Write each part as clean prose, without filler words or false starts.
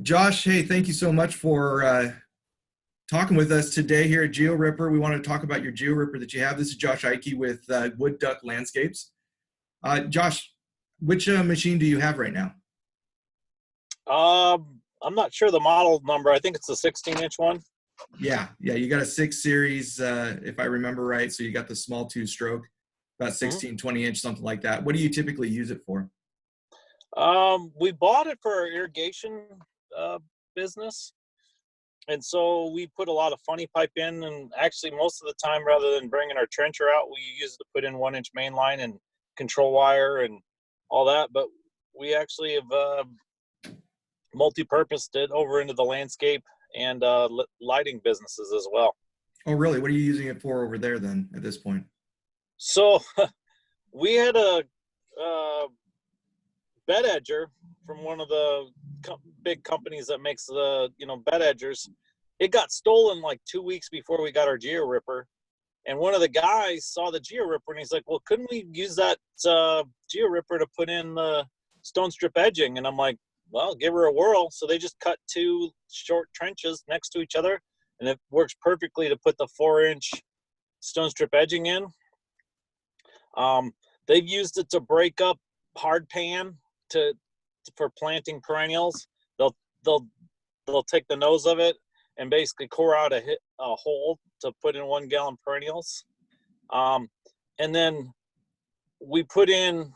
Josh, hey, thank you so much for talking with us today here at GeoRipper. We want to talk about your GeoRipper that you have. This is Josh Eike with WoodDuck Landscapes. Josh, which machine do you have right now? I'm not sure the model number. I think it's the 16-inch one. Yeah, you got a 6 series, if I remember right. So you got the small 2-stroke, about hmm 16, 20-inch, something like that. What do you typically use it for? We bought it for our irrigation business, and so we put a lot of funny pipe in. And actually, most of the time, rather than bringing our trencher out, we use it to put in 1-inch main line and control wire and all that. But we actually have multi-purposed it over into the landscape and lighting businesses as well. Oh, really? What are you using it for over there then at this point? So we had a uh, bed edger from one of the big companies that makes the bed edgers. It got stolen like 2 weeks before we got our GeoRipper, and one of the guys saw the GeoRipper and he's like, "Well, couldn't we use that GeoRipper to put in the stone strip edging?" And I'm like, "Well, give her a whirl." So they just cut 2 short trenches next to each other, and it works perfectly to put the 4-inch stone strip edging in. They've used it to break up hard pan to for planting perennials. They'll they'll they'll take the nose of it and basically core out a hole to put in 1-gallon perennials. And then we put in,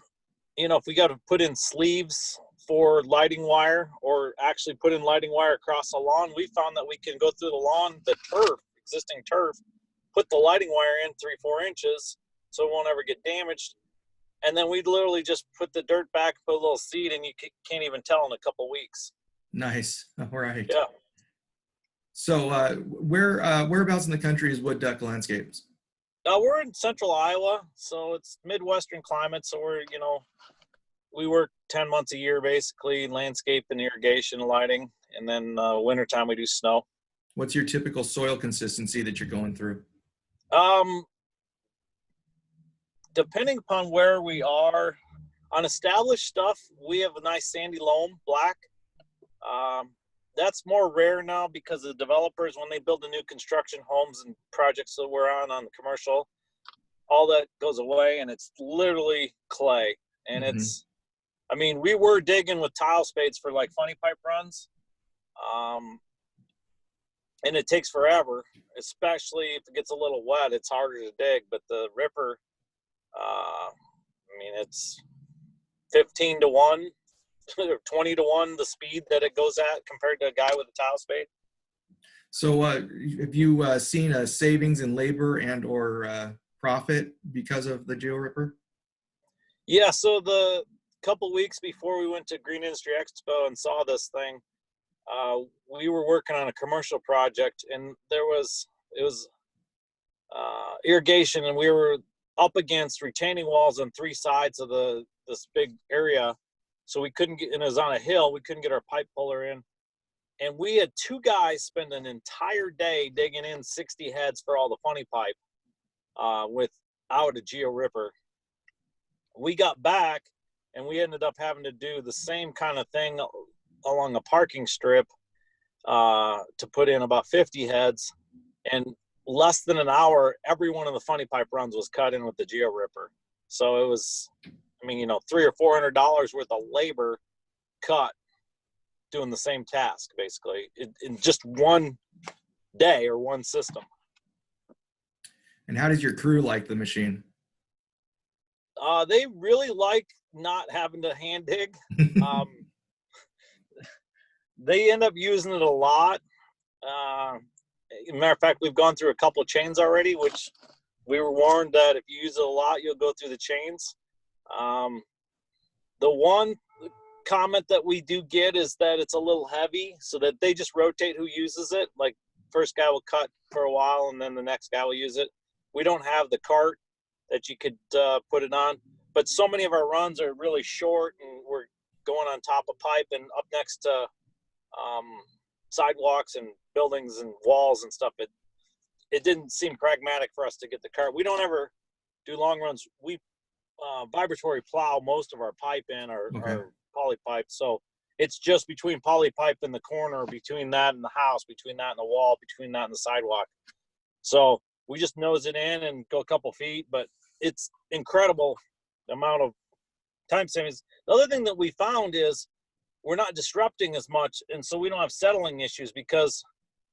if we got to put in sleeves for lighting wire or actually put in lighting wire across the lawn, we found that we can go through the lawn, the turf, existing turf, put the lighting wire in 3-4 inches so it won't ever get damaged. And then we'd literally just put the dirt back, put a little seed, and you can't even tell in a couple weeks. Nice. All right. Yeah. So whereabouts in the country is WoodDuck Landscapes? We're in central Iowa, so it's Midwestern climate. So we work 10 months a year, basically, landscape and irrigation, lighting. And then wintertime, we do snow. What's your typical soil consistency that you're going through? Um, Depending upon where we are, on established stuff, we have a nice sandy loam, black. That's more rare now because the developers, when they build the new construction homes and projects that we're on the commercial, all that goes away and it's literally clay. And Hmm. we were digging with tile spades for like funny pipe runs. And it takes forever, especially if it gets a little wet, it's harder to dig. But the Ripper, it's 15 to 1 or 20 to 1 the speed that it goes at compared to a guy with a tile spade. So have you seen a savings in labor and or profit because of the GeoRipper? Yeah, so the couple weeks before we went to Green Industry Expo and saw this thing, we were working on a commercial project, and it was irrigation, and we were up against retaining walls on 3 sides of this big area, so we couldn't get, and it was on a hill, we couldn't get our pipe puller in, and we had 2 guys spend an entire day digging in 60 heads for all the funny pipe without a GeoRipper. We got back and we ended up having to do the same kind of thing along a parking strip to put in about 50 heads, and less than an hour, every one of the funny pipe runs was cut in with the GeoRipper. So it was, $300 or $400 worth of labor cut doing the same task, basically, in just one day or one system. And how does your crew like the machine? They really like not having to hand dig. They end up using it a lot. Matter of fact, we've gone through a couple of chains already, which we were warned that if you use it a lot, you'll go through the chains. The one comment that we do get is that it's a little heavy, so that they just rotate who uses it. Like, first guy will cut for a while, and then the next guy will use it. We don't have the cart that you could put it on, but so many of our runs are really short, and we're going on top of pipe and up next to sidewalks and buildings and walls and stuff. It didn't seem pragmatic for us to get the cart. We don't ever do long runs. We vibratory plow most of our pipe in, our Okay. poly pipe. So it's just between poly pipe in the corner, between that and the house, between that and the wall, between that and the sidewalk. So we just nose it in and go a couple feet, but it's incredible amount of time savings. The other thing that we found is we're not disrupting as much, and so we don't have settling issues, because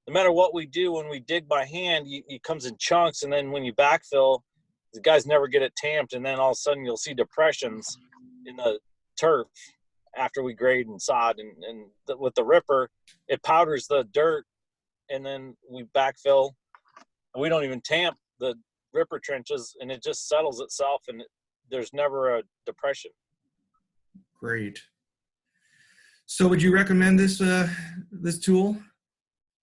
no matter what we do, when we dig by hand, it comes in chunks, and then when you backfill, the guys never get it tamped, and then all of a sudden you'll see depressions in the turf after we grade and sod. With the ripper, it powders the dirt, and then we backfill. We don't even tamp the ripper trenches, and it just settles itself, and there's never a depression. Great. So would you recommend this this tool?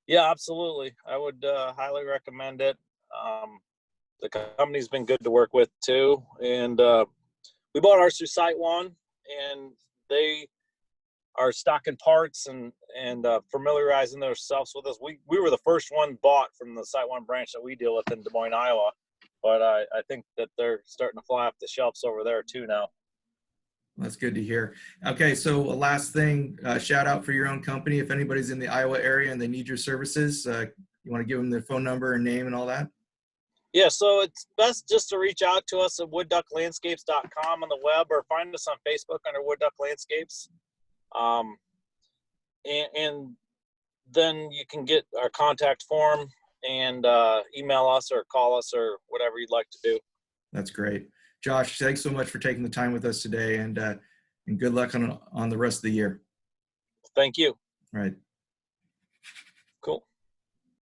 Yeah, absolutely. I would highly recommend it. The company's been good to work with too, and we bought ours through SiteOne, and they are stocking parts and familiarizing themselves with us. We were the first one bought from the SiteOne branch that we deal with in Des Moines, Iowa, but I think that they're starting to fly off the shelves over there too now. That's good to hear. Okay, so a last thing, shout out for your own company. If anybody's in the Iowa area and they need your services, you want to give them their phone number and name and all that? Yeah, so it's best just to reach out to us at woodducklandscapes.com on the web, or find us on Facebook under WoodDuck Landscapes. And then you can get our contact form and email us or call us or whatever you'd like to do. That's great. Josh, thanks so much for taking the time with us today, and good luck on the rest of the year. Thank you. All right.